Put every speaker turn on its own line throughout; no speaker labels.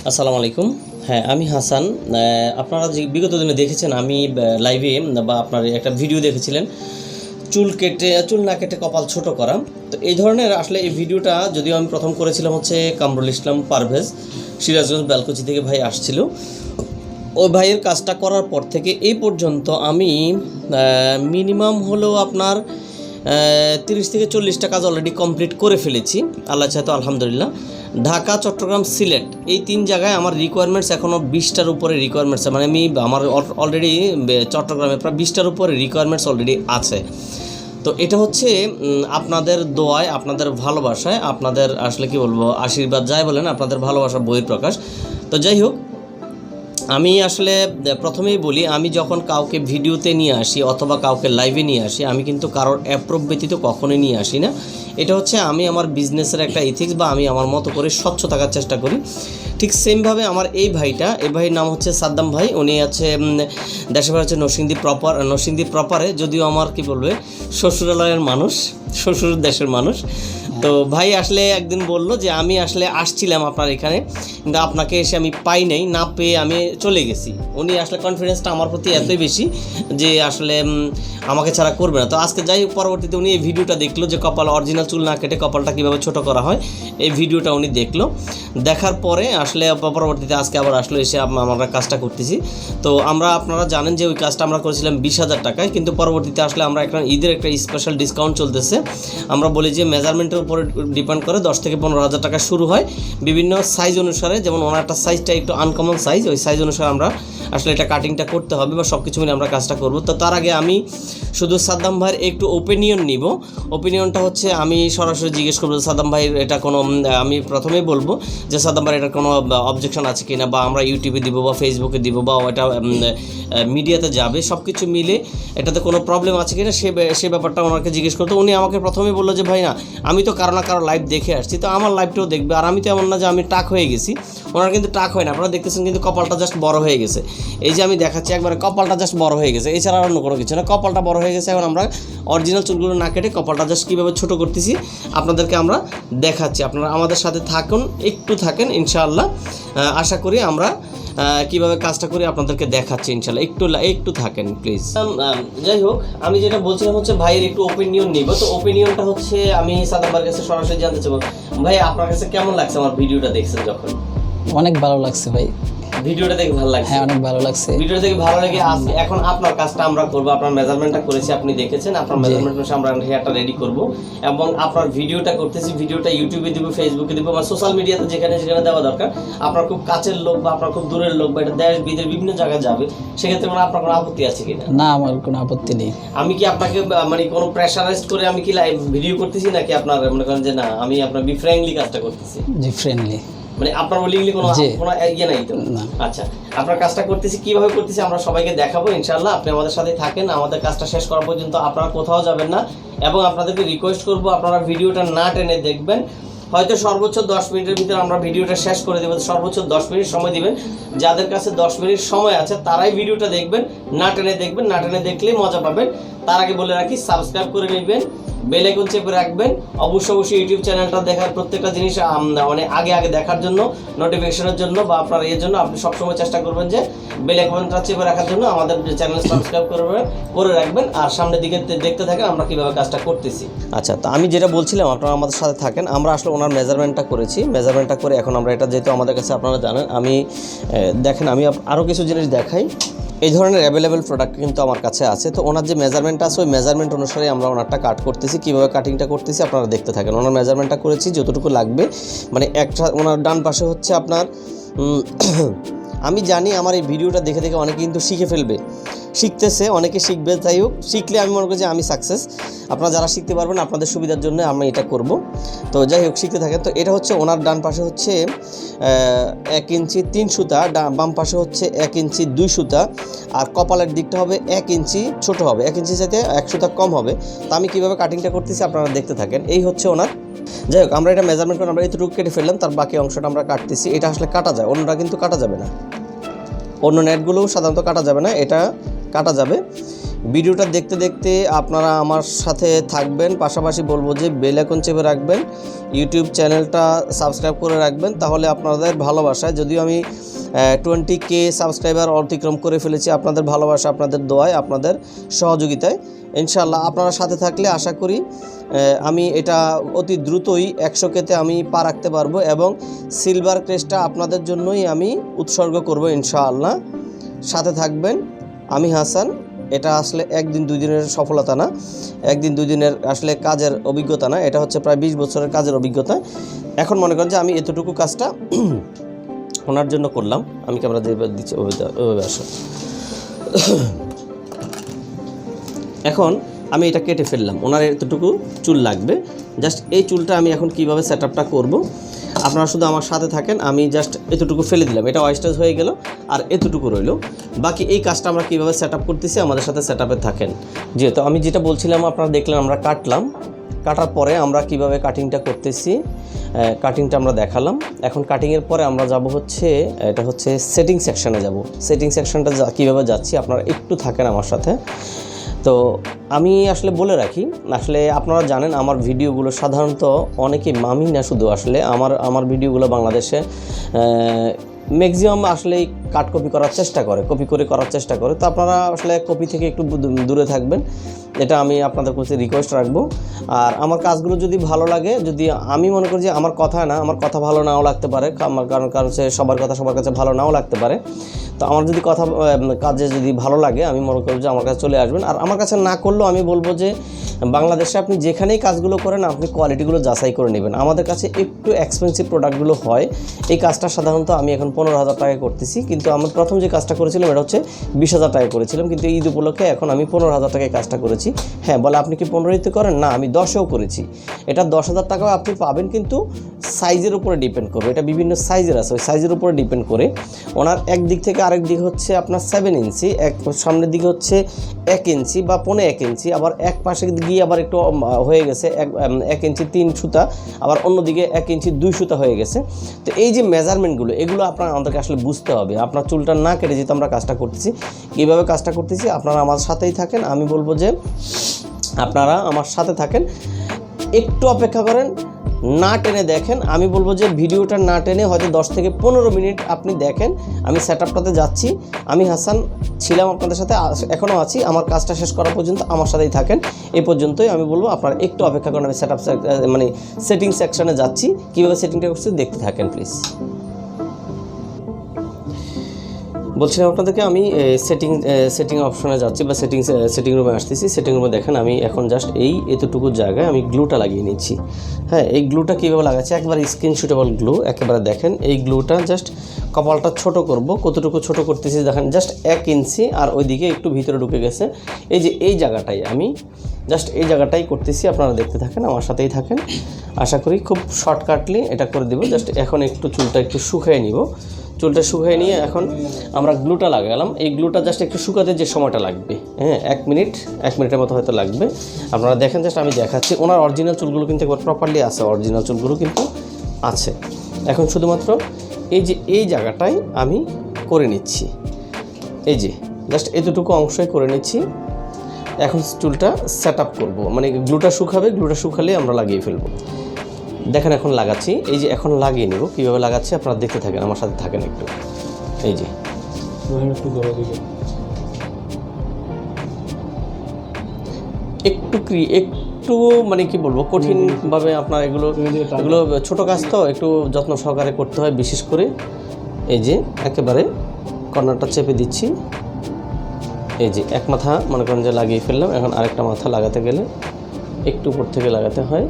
আসসালামু আলাইকুম। হ্যাঁ, আমি হাসান। আপনারা যে বিগত দিনে দেখেছেন আমি লাইভে বা আপনার একটা ভিডিও দেখেছিলেন চুল না কেটে কপাল ছোট করা। তো এই ধরনের আসলে এই ভিডিওটা যদিও আমি প্রথম করেছিলাম হচ্ছে কামরুল ইসলাম পারভেজ, সিরাজগঞ্জ বেলকুচি থেকে ভাই আসছিল। ওই ভাইয়ের কাজটা করার পর থেকে এই পর্যন্ত আমি মিনিমাম হলো আপনার 30 থেকে 40টা কাজ অলরেডি কমপ্লিট করে ফেলেছি, আল্লাহ চাহে তো আলহামদুলিল্লাহ। ঢাকা, চট্টগ্রাম, সিলেট এই 3 জায়গায় আমার রিকোয়ারমেন্টস এখনও 20টার উপরে রিকোয়ারমেন্টস, মানে আমি আমার অলরেডি চট্টগ্রামে প্রায় 20টার উপরে রিকোয়ারমেন্টস অলরেডি আছে। তো এটা হচ্ছে আপনাদের দোয়ায়, আপনাদের ভালোবাসায়, আপনাদের আসলে কি বলবো আশীর্বাদ যাই বলেন, আপনাদের ভালোবাসার বহিঃপ্রকাশ। তো যাই হোক, আমি আসলে প্রথমেই বলি, আমি যখন কাউকে ভিডিওতে নিয়ে আসি অথবা কাউকে লাইভে নিয়ে আসি, আমি কিন্তু কারোর অ্যাপ্রুভ ব্যতীত কখনোই নিয়ে আসি না। এটা হচ্ছে আমি আমার বিজনেসের একটা ইথিক্স, বা আমি আমার মতো করে স্বচ্ছ থাকার চেষ্টা করি। ঠিক সেমভাবে আমার এই ভাইয়ের নাম হচ্ছে সাদ্দাম ভাই। উনি আছে দেশের বাড়ি হচ্ছে নরসিংদী প্রপারে, যদিও আমার কি বলবে শ্বশুরালয়ের মানুষ, শ্বশুর দেশের মানুষ। তো ভাই আসলে একদিন বলল যে আমি আসলে আসছিলাম আপনার এখানে, কিন্তু আপনাকে এসে আমি পাই নাই, না পেয়ে আমি চলে গেছি। উনি আসলে কনফিডেন্সটা আমার প্রতি এতই বেশি যে আসলে আমাকে ছাড়া করবে না। তো আজকে যাই হোক, পরবর্তীতে উনি এই ভিডিওটা দেখলো যে কপাল অরিজিনাল চুল না কেটে কপালটা কীভাবে ছোটো করা হয়, এই ভিডিওটা উনি দেখলো। দেখার পরে আসলে পরবর্তীতে আজকে আবার আসলো, এসে আমরা কাজটা করতেছি। তো আপনারা জানেন যে ওই কাজটা আমরা করেছিলাম 20,000 টাকায়, কিন্তু পরবর্তীতে আসলে আমরা একটা ঈদের একটা স্পেশাল ডিসকাউন্ট চলতেছে। আমরা বলি যে মেজারমেন্টের উপরে ডিপেন্ড করে 10 থেকে 15,000 টাকা শুরু হয় বিভিন্ন সাইজ অনুসারে। যেমন ওনার একটা সাইজটা একটু আনকমন সাইজ, ওই সাইজ অনুসারে আমরা আসলে এটা কাটিংটা করতে হবে বা সব কিছু মিলে আমরা কাজটা করব। তো তার আগে আমি শুধু সাদ্দাম ভাইয়ের একটু ওপিনিয়ন নিব। ওপিনিয়নটা হচ্ছে আমি সরাসরি জিজ্ঞেস করবো সাদ্দাম ভাইয়ের এটা কোনো, আমি প্রথমেই বলবো যে সাদ্দাম ভাইয়ের এটা কোনো অবজেকশন আছে কিনা, বা আমরা ইউটিউবে দিব বা ফেসবুকে দিব বা এটা মিডিয়াতে যাবে, সব কিছু মিলে এটাতে কোনো প্রবলেম আছে কিনা সে ব্যাপারটা ওনাকে জিজ্ঞেস করতো। উনি আমাকে প্রথমেই বললো যে ভাই না, আমি তো কারো না কারো লাইভ দেখে আসছি, তো আমার লাইভটাও দেখবে। আর আমি তো এমন না যে আমি টাক হয়ে গেছি, ওনার কিন্তু টাক হয় না, আপনারা দেখতেছেন কিন্তু কপালটা জাস্ট বড় হয়ে গেছে। এই যে আমি দেখাচ্ছি একবারে কপালটা জাস্ট বড় হয়ে গেছে, এছাড়া অন্য কোনো কিছু না, কপালটা বড় হয়ে গেছে। এখন আমরা অরিজিনাল চুলগুলো না কেটে কপালটা জাস্ট কীভাবে ছোটো করতেছি আপনাদেরকে আমরা দেখাচ্ছি। আপনারা আমাদের সাথে একটু থাকেন ইনশাআল্লাহ। আশা করি আমরা কীভাবে কাজটা করি আপনাদেরকে দেখাচ্ছি ইনশাআল্লাহ। একটু থাকেন প্লিজ। যাই হোক, আমি যেটা বলছিলাম হচ্ছে ভাইয়ের একটু ওপিনিয়ন নিব। তো ওপিনিয়নটা হচ্ছে আমি সাদ্দাম ভাইয়ের কাছে সরাসরি জানতে চাইব, ভাই আপনার কাছে কেমন লাগছে আমার ভিডিওটা দেখছেন যখন?
অনেক ভালো লাগছে ভাই,
ভিডিওটা দেখে ভালো লাগছে?
হ্যাঁ, অনেক ভালো লাগছে।
ভিডিওটা দেখে ভালো লাগে। এখন আপনার কাজটা আমরা করবো, আপনার মেজারমেন্টটা করেছি, আপনি দেখেছেন, আপনার মেজারমেন্ট অনুসারে আমরা হেয়ারটা রেডি করব এবং আপনার ভিডিওটা করতেছি। ভিডিওটা ইউটিউবে দিব, ফেসবুকে দিব, বা সোশ্যাল মিডিয়াতে যেখানে দেওয়া দরকার। আপনার খুব কাছের লোক বা আপনার খুব দূরের লোক বা এটা দেশ বিদেশ বিভিন্ন জায়গায় যাবে, সেক্ষেত্রে মানে আপনার কোনো আপত্তি আছে কিনা?
না, আমার কোনো আপত্তি নেই।
আমি কি আপনাকে মানে কোনো প্রেশারাইজড করে আমি কি লাইভ ভিডিও করতেছি, নাকি আপনার মনে করেন যে না আমি আপনার ফ্রেন্ডলি কাজটা করতেছি?
জি, ফ্রেন্ডলি,
মানে আপনার উইলিংলি কোনো ইয়ে নাই তো? আচ্ছা, আপনার কাজটা করতেছি, কিভাবে করতেছি আমরা সবাইকে দেখাবো ইনশাআল্লাহ। আপনি আমাদের সাথে থাকেন, আমাদের কাজটা শেষ করা পর্যন্ত আপনারা কোথাও যাবেন না। এবং আপনাদেরকে রিকোয়েস্ট করব, আপনারা ভিডিওটা না টেনে দেখবেন। হয়তো সর্বোচ্চ 10 মিনিটের ভিতরে আমরা ভিডিওটা শেষ করে দেবো, সর্বোচ্চ 10 মিনিট সময় দিবেন। যাদের কাছে 10 মিনিট সময় আছে তারাই ভিডিওটা দেখবেন, না টেনে দেখবেন। না টেনে দেখলেই মজা পাবেন। তার আগে বলে রাখি, সাবস্ক্রাইব করে নেবেন, বেল আইকন চেপে রাখবেন। অবশ্যই ইউটিউব চ্যানেলটা দেখার, প্রত্যেকটা জিনিস মানে আগে দেখার জন্য, নোটিফিকেশনের জন্য বা আপনার এর জন্য আপনি সবসময় চেষ্টা করবেন যে বেল আইকনটা চেপে রাখার জন্য আমাদের চ্যানেল সাবস্ক্রাইব করে রাখবেন। আর সামনের দিকে দেখতে থাকেন আমরা কীভাবে কাজটা করতেছি। আচ্ছা, তো আমি যেটা বলছিলাম, আপনারা আমাদের সাথে থাকেন। আমরা আসলে ওনার মেজারমেন্টটা করেছি, মেজারমেন্টটা করে এখন আমরা এটা যেহেতু আমাদের কাছে আপনারা জানেন, আমি দেখেন আমি আরও কিছু জিনিস দেখাই। এই ধরনের অ্যাভেলেবেল প্রোডাক্ট কিন্তু আমার কাছে আছে। তো ওনার যে মেজারমেন্ট আছে ওই মেজারমেন্ট অনুসারে আমরা ওনারটা কাট করতেছি, কীভাবে কাটিংটা করতেছি আপনারা দেখতে থাকেন। ওনার মেজারমেন্টটা করেছি যতটুকু লাগবে, মানে একটা ওনার ডান পাশে হচ্ছে আপনার আমি জানি আমার এই ভিডিওটা দেখে অনেকে কিন্তু শিখে ফেলবে, শিখতেছে, অনেকে শিখবে। যাই হোক, শিখলে আমি মনে করি যে আমি সাকসেস। আপনারা যারা শিখতে পারবেন আপনাদের সুবিধার জন্য আমি এটা করব। তো যাই হোক, শিখতে থাকেন। তো এটা হচ্ছে ওনার ডান পাশে হচ্ছে 1 ইঞ্চি 3 সুতা, বাম পাশে হচ্ছে 1 ইঞ্চি 2 সুতা, আর কপালের দিকটা হবে 1 ইঞ্চি ছোটো হবে, 1 ইঞ্চি সাথে 1 সুতা কম হবে। তো আমি কীভাবে কাটিংটা করতেছি আপনারা দেখতে থাকেন। এই হচ্ছে ওনার। যাই হোক, আমরা এটা মেজারমেন্ট করে আমরা এতটুকু কেটে ফেললাম, তার বাকি অংশটা আমরা কাটতেছি। এটা আসলে কাটা যায়, অন্যটা কিন্তু কাটা যাবে না। অন্য নেটগুলোও সাধারণত কাটা যাবে না, এটা কাটা যাবে। ভিডিওটা দেখতে দেখতে আপনারা আমার সাথে থাকবেন, পাশাপাশি বলবো যে বেল আইকন চেপে রাখবেন, ইউটিউব চ্যানেলটা সাবস্ক্রাইব করে রাখবেন। তাহলে আপনাদের ভালোবাসায়, যদিও আমি 20K সাবস্ক্রাইবার অতিক্রম করে ফেলেছি, আপনাদের ভালোবাসা, আপনাদের দোয়ায়, আপনাদের সহযোগিতায় ইনশাআল্লাহ আপনারা সাথে থাকলে আশা করি আমি এটা অতি দ্রুতই 100Kতে আমি পা রাখতে পারবো এবং সিলভার ক্রেস্টটা আপনাদের জন্যই আমি উৎসর্গ করব ইনশাআল্লাহ। সাথে থাকবেন। আমি হাসান। এটা আসলে একদিন দুই দিনের সফলতা না, একদিন দুই দিনের আসলে কাজের অভিজ্ঞতা না, এটা হচ্ছে প্রায় 20 বছরের কাজের অভিজ্ঞতা। এখন মনে করেন যে আমি এতটুকু কাজটা ওনার জন্য করলাম। আমি ক্যামেরা দিয়ে দিচ্ছি, ওইভাবে আসো। এখন আমি এটা কেটে ফেললাম, ওনার এতটুকু চুল লাগবে। জাস্ট এই চুলটা আমি এখন কিভাবে সেট আপটা করবো আপনারা শুধু আমার সাথে থাকেন। আমি জাস্ট এতটুকু ফেলে দিলাম, এটা ওয়েস্টেজ হয়ে গেল, আর এতটুকু রইল। বাকি এই কাজটা আমরা কীভাবে সেট আপ করতেছি আমাদের সাথে সেট আপে থাকেন। যেহেতু আমি যেটা বলছিলাম আপনারা দেখলেন, আমরা কাটলাম, কাটার পরে আমরা কিভাবে কাটিংটা করতেছি কাটিংটা আমরা দেখালাম। এখন কাটিংয়ের পরে আমরা যাব হচ্ছে, এটা হচ্ছে সেটিং সেকশানে যাব। সেটিং সেকশনটা কীভাবে যাচ্ছি আপনারা একটু থাকেন আমার সাথে। তো আমি আসলে বলে রাখি, আসলে আপনারা জানেন আমার ভিডিওগুলো সাধারণত অনেকে, আমি না শুধু, আসলে আমার ভিডিওগুলো বাংলাদেশে ম্যাক্সিমাম আসলেই কাট কপি করার চেষ্টা করে, কপি করে করার চেষ্টা করে। তো আপনারা আসলে কপি থেকে একটু দূরে থাকবেন, এটা আমি আপনাদের কাছে রিকোয়েস্ট রাখবো। আর আমার কাজগুলো যদি ভালো লাগে, যদি আমি মনে করি যে আমার কথা না, আমার কথা ভালো নাও লাগতে পারে, কারণ হচ্ছে সবার কথা সবার কাছে ভালো নাও লাগতে পারে। তো আমার যদি কাজে যদি ভালো লাগে, আমি মনে করি যে আমার কাছে চলে আসবেন। আর আমার কাছে না করলেও আমি বলবো যে বাংলাদেশে আপনি যেখানেই কাজগুলো করেন আপনি কোয়ালিটিগুলো যাচাই করে নেবেন। আমাদের কাছে একটু এক্সপেন্সিভ প্রোডাক্টগুলো হয়। এই কাজটা সাধারণত আমি এখন 15,000 টাকায় করতেছি, কিন্তু আমার প্রথম যে কাজটা করেছিলাম এটা হচ্ছে 20,000 টাকায় করেছিলাম, কিন্তু ঈদ উপলক্ষে এখন আমি 15,000 টাকায় কাজটা করেছি। হ্যাঁ, বলে আপনি কি 15তে করেন? না, আমি 10এও করেছি। এটা 10,000 টাকাও আপনি পাবেন, কিন্তু সাইজের উপরে ডিপেন্ড করবে। এটা বিভিন্ন সাইজের আছে, ওই সাইজের উপরে ডিপেন্ড করে। ওনার এক দিক থেকে আরেক দিক হচ্ছে আপনার 7 ইঞ্চি, এক সামনের দিকে হচ্ছে 1 ইঞ্চি বা 1.5 ইঞ্চি, আবার এক পাশে গিয়ে আবার একটু হয়ে গেছে 1 ইঞ্চি 3 সুতা, আবার অন্যদিকে 1 ইঞ্চি 2 সুতা হয়ে গেছে। তো এই যে মেজারমেন্টগুলো, এগুলো আমাদেরকে আসলে বুঝতে হবে। আপনার চুলটা না কেটে যেহেতু আমরা কাজটা করতেছি, কীভাবে কাজটা করতেছি আপনারা আমার সাথেই থাকেন। আমি বলবো যে আপনারা আমার সাথে থাকেন, একটু অপেক্ষা করেন, না টেনে দেখেন। আমি বলবো যে ভিডিওটা না টেনে হয়তো 10 থেকে 15 মিনিট আপনি দেখেন। আমি সেট আপটাতে যাচ্ছি। আমি হাসান ছিলাম আপনাদের সাথে, এখনও আছি। আমার কাজটা শেষ করা পর্যন্ত আমার সাথেই থাকেন। এই পর্যন্তই আমি বলবো, আপনারা একটু অপেক্ষা করেন। আমি সেটিং সেকশনে যাচ্ছি, কীভাবে সেটিংটা করছি দেখতে থাকেন প্লিজ। বলছিলাম আপনাদেরকে, আমি সেটিং অপশনে যাচ্ছি বা সেটিং রুমে আসতেছি। সেটিং রুমে দেখেন আমি এখন জাস্ট এতটুকু জায়গায় আমি গ্লুটা লাগিয়ে নিচ্ছি। হ্যাঁ, এই গ্লুটা কীভাবে লাগাচ্ছি, একবার স্ক্রিনশুটেবল গ্লু, একেবারে দেখেন। এই গ্লুটা জাস্ট কপালটা ছোট করব, কতটুকু ছোট করতেছি দেখেন, জাস্ট 1 ইঞ্চি, আর ওইদিকে একটু ভিতরে ঢুকে গেছে। এই যে এই জায়গাটাই আমি জাস্ট এই জায়গাটাই করতেছি, আপনারা দেখতে থাকেন, আমার সাথেই থাকেন। আশা করি খুব শর্টকাটলি এটা করে দেবো। জাস্ট এখন একটু চুলটা একটু শুকিয়ে নিব। চুলটা শুকিয়ে নিয়ে এখন আমরা গ্লুটা লাগালাম। এই গ্লুটা জাস্ট একটু শুকাতে যে সময়টা লাগবে, হ্যাঁ 1 মিনিটের মতো হয়তো লাগবে। আপনারা দেখেন, জাস্ট আমি দেখাচ্ছি। ওনার অরিজিনাল চুলগুলো কিন্তু একবার প্রপারলি আছে, অরিজিনাল চুলগুলো কিন্তু আছে। এখন শুধুমাত্র এই জায়গাটাই আমি করে নিচ্ছি। এই যে জাস্ট এতটুকু অংশই করে নিচ্ছি। এখন চুলটা সেট আপ করবো, মানে গ্লুটা শুকাবে, গ্লুটা শুকালে আমরা লাগিয়ে ফেলবো। দেখেন এখন লাগাচ্ছি, এই যে এখন লাগিয়ে নেব। কীভাবে লাগাচ্ছি আপনারা দেখতে থাকেন, আমার সাথে থাকেন একটু। এই যে একটু মানে কি বলবো, কঠিনভাবে আপনার এগুলো ছোটো কাজ তো একটু যত্ন সহকারে করতে হয় বিশেষ করে। এই যে একেবারে কর্নারটা চেপে দিচ্ছি। এই যে এক মাথা মনে করেন যে লাগিয়ে ফেললাম। এখন আরেকটা মাথা লাগাতে গেলে একটু উপর থেকে লাগাতে হয়।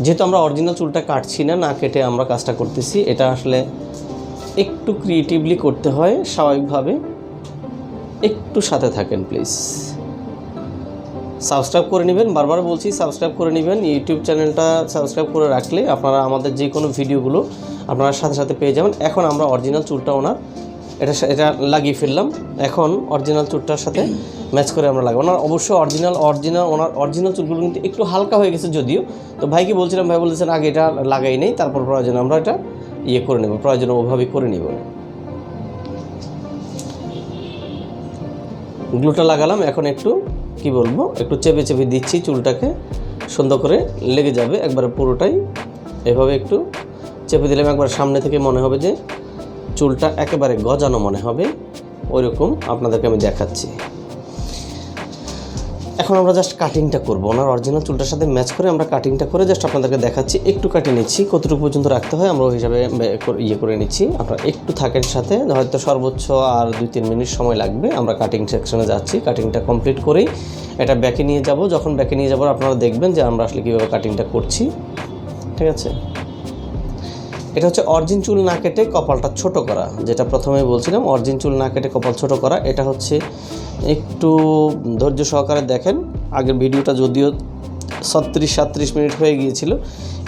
যেহেতু আমরা অরিজিনাল চুলটা কাটছি না কেটে আমরা কাজটা করতেছি, এটা আসলে একটু ক্রিয়েটিভলি করতে হয় স্বাভাবিকভাবে। একটু সাথে থাকেন প্লিজ। সাবস্ক্রাইব করে নেবেন, বারবার বলছি সাবস্ক্রাইব করে নেবেন। ইউটিউব চ্যানেলটা সাবস্ক্রাইব করে রাখলে আপনারা আমাদের যে কোনো ভিডিওগুলো আপনারা সাথে সাথে পেয়ে যাবেন। এখন আমরা অরিজিনাল চুলটা ওনার এটা লাগিয়ে ফেললাম। এখন অরিজিনাল চুলটার সাথে ম্যাচ করে আমরা লাগাবো। ওনার অবশ্যই ওনার অরিজিনাল চুলগুলো কিন্তু একটু হালকা হয়ে গেছে যদিও। তো ভাইকে বলছিলাম, ভাই বলতেছেন আগে এটা লাগাই নেই, তারপর প্রয়োজনে আমরা এটা করে নেব, প্রয়োজনে ওভাবেই করে নিব। গ্লুটা লাগালাম, এখন একটু একটু চেপে চেপে দিচ্ছি, চুলটাকে সুন্দর করে লেগে যাবে একবারে পুরোটাই। এভাবে একটু চেপে দিলাম, একবার সামনে থেকে মনে হবে যে চুলটা একেবারে গজানো মনে হবে, ওইরকম আপনাদেরকে আমি দেখাচ্ছি। এখন আমরা জাস্ট কাটিংটা করব, ওনার অরিজিনাল চুলটার সাথে ম্যাচ করে আমরা কাটিংটা করে জাস্ট আপনাদেরকে দেখাচ্ছি। একটু কাটে নিচ্ছি, কতটুকু পর্যন্ত রাখতে হয় আমরা ওই হিসাবে করে নিচ্ছি। আপনারা একটু থাকেন সাথে, হয়তো সর্বোচ্চ আর 2-3 মিনিট সময় লাগবে। আমরা কাটিং সেকশনে যাচ্ছি, কাটিংটা কমপ্লিট করেই এটা ব্যাকে নিয়ে যাব। যখন ব্যাকে নিয়ে যাবো আপনারা দেখবেন যে আমরা আসলে কীভাবে কাটিংটা করছি, ঠিক আছে। এটা হচ্ছে অরিজিন চুল না কেটে কপালটা ছোট করা, যেটা প্রথমেই বলছিলাম, অরিজিন চুল না কেটে কপাল ছোট করা। এটা হচ্ছে একটু ধৈর্য সহকারে দেখেন। আগের ভিডিওটা যদিও 36-37 মিনিট হয়ে গিয়েছিল,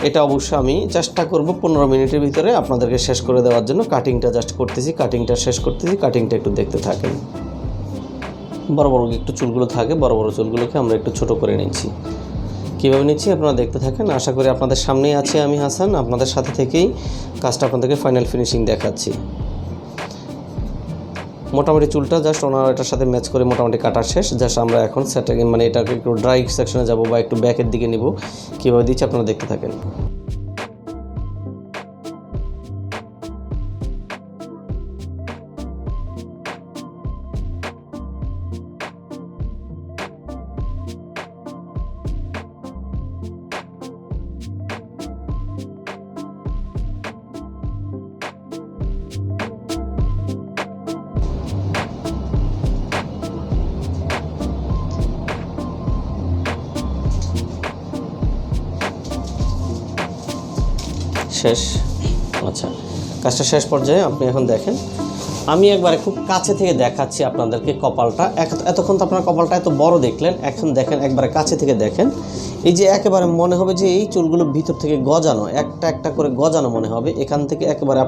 এটা অবশ্য আমি চেষ্টা করব 15 মিনিটের ভিতরে আপনাদেরকে শেষ করে দেওয়ার জন্য। কাটিংটা জাস্ট করতেছি, কাটিংটা শেষ করতেছি, কাটিংটা একটু দেখতে থাকেন। বড় বড় একটু চুলগুলো থাকে, বড় বড় চুলগুলোকে আমরা একটু ছোট করে নিচ্ছি। কীভাবে নিচ্ছি আপনারা দেখতে থাকেন। আশা করি আপনাদের সামনেই আছি আমি হাসান, আপনাদের সাথে থেকেই কাজটা আপনাদেরকে ফাইনাল ফিনিশিং দেখাচ্ছি। মোটামুটি চুলটা জাস্ট ওনার এটার সাথে ম্যাচ করে মোটামুটি কাটার শেষ। জাস্ট আমরা এখন সেটাকে এটাকে একটু ড্রাই সেকশনে যাব বা একটু ব্যাকের দিকে নিব। কীভাবে দিচ্ছি আপনারা দেখতে থাকেন। শেষ, আচ্ছা কাজটা শেষ পর্যায়ে আপনি এখন দেখেন, আমি একবারে খুব কাছে থেকে দেখাচ্ছি আপনাদেরকে কপালটা। এতক্ষণ তো আপনার কপালটা এত বড় দেখলেন, এখন দেখেন একবারে কাছে থেকে দেখেন। এই যে একেবারে মনে হবে যে এই চুলগুলো ভিতর থেকে গজানো, একটা একটা করে গজানো মনে হবে। এখান থেকে একেবারে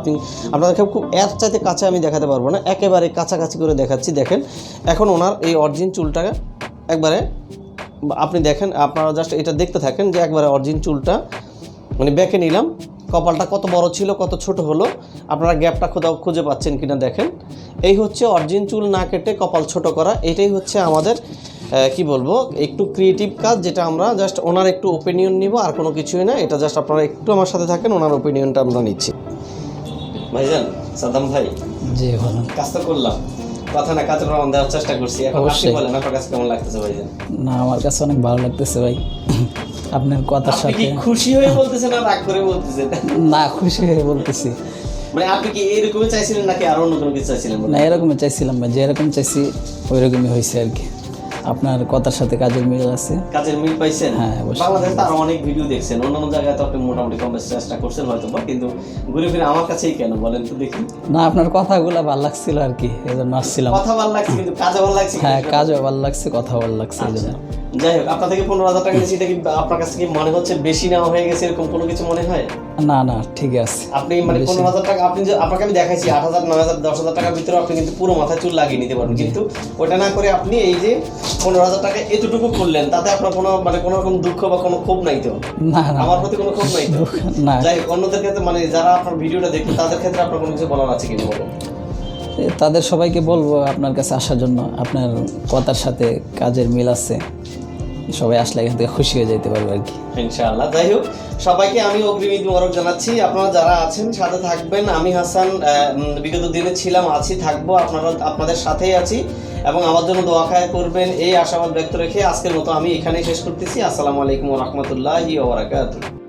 আপনাদেরকে খুব এর চাইতে কাছে আমি দেখাতে পারবো না, একেবারে কাছাকাছি করে দেখাচ্ছি। দেখেন এখন ওনার এই অরিজিন চুলটা একবারে আপনি দেখেন, আপনারা জাস্ট এটা দেখতে থাকেন যে একবারে অরিজিন চুলটা ব্যাকে নিলাম। কপালটা কত বড় ছিল, কত ছোট হলো, আপনারা গ্যাপটা খুঁজে পাচ্ছেন কিনা দেখেন। এই হচ্ছে অরিজিন চুল না কেটে কপাল ছোট করা। এটাই হচ্ছে আমাদের একটু ক্রিয়েটিভ কাজ, যেটা আমরা জাস্ট ওনার একটু ওপিনিয়ন নিব, আর কোনো কিছুই না। এটা জাস্ট আপনারা একটু আমার সাথে থাকেন, ওনার ওপিনিয়নটা আমরা নিচ্ছি। ভাইজান, সাদ্দাম ভাই,
জি ভালো
কাজটা করলাম, কথা না কাজের প্রমাণ দেওয়ার চেষ্টা করছি। এখন আপনি বলেন আপনার কাছে কেমন লাগতেছে ভাইজান?
না, আমার কাছে অনেক ভালো লাগতেছে ভাই, আপনার কথার সাথে।
খুশি হয়ে বলতেছেন না রাগ করে বলতেছেন? না,
খুশি হয়ে বলতেছি।
আপনি কি এরকমই চাইছিলেন নাকি আরো অন্য কোনো কিছু চাইছিলেন?
না, এরকমই চাইছিলাম ভাই, যেরকম চাইছি ওই রকমই হয়েছে আর কি। আপনার কথার সাথে কাজের মিল আছে।
কাজের মিল পাইছেন?
হ্যাঁ, অবশ্যই।
বাংলাদেশে তো আরো অনেক ভিডিও দেখছেন, অন্যান্য জায়গায় তো আপনি মোটামুটি কম বেশি চেষ্টা করছেন হয়তো, কিন্তু ঘুরে ফিরে আমার কাছেই কেন বলেন তো দেখি?
না, আপনার কথাগুলো ভালো লাগছিল আর কি, এই জন্য আসছিলাম।
কথা ভালো লাগছে কিন্তু কাজও ভালো লাগছে?
হ্যাঁ, কাজও ভালো লাগছে, কথা ভালো লাগছে এই জন্য।
যাই হোক, আপনার থেকে 15,000 টাকা নিয়েছি, এটা কি আপনার কাছে কি মনে হচ্ছে বেশি নেওয়া হয়ে গেছে, এরকম কোনো কিছু মনে হয়?
না না, ঠিক আছে।
আপনি 15,000 টাকা আপনাকে আমি দেখাইছি 8,000, 9,000, 10,000 টাকার ভিতরে আপনি কিন্তু পুরো মাথায় চুল লাগিয়ে নিতে পারবেন, কিন্তু ওটা না করে আপনি এই যে 15,000 টাকা এতটুকু করলেন, তাতে আপনার কোনো রকম দুঃখ বা কোনো ক্ষোভ নাই তো?
না না,
আমার প্রতি কোনো ক্ষোভ নাই তো?
না।
যাই হোক, অন্যদের ক্ষেত্রে যারা আপনার ভিডিওটা দেখবে তাদের ক্ষেত্রে আপনার কোনো কিছু বলার আছে কিনা বলেন?
তাদের সবাইকে বলবো আপনার কাছে আসার জন্য, আপনার কথার সাথে কাজের মিল আছে, সবাই আসলে এখান থেকে খুশি হয়ে যেতে পারবে আর কি,
ইনশাআল্লাহ। যাই হোক, সবাইকে আমি অগ্রিম ঈদ মোবারক জানাচ্ছি। আপনারা যারা আছেন সাথে থাকবেন। আমি হাসান বিগত দিনে ছিলাম, আছি, থাকবো, আপনাদের সাথেই আছি, এবং আমার জন্য দোয়া খায় করবেন এই আশাবাদ ব্যক্ত রেখে আজকের মতো আমি এখানেই শেষ করতেছি। আসসালামু আলাইকুম ওয়া রাহমাতুল্লাহি ওয়া বারাকাতুহু।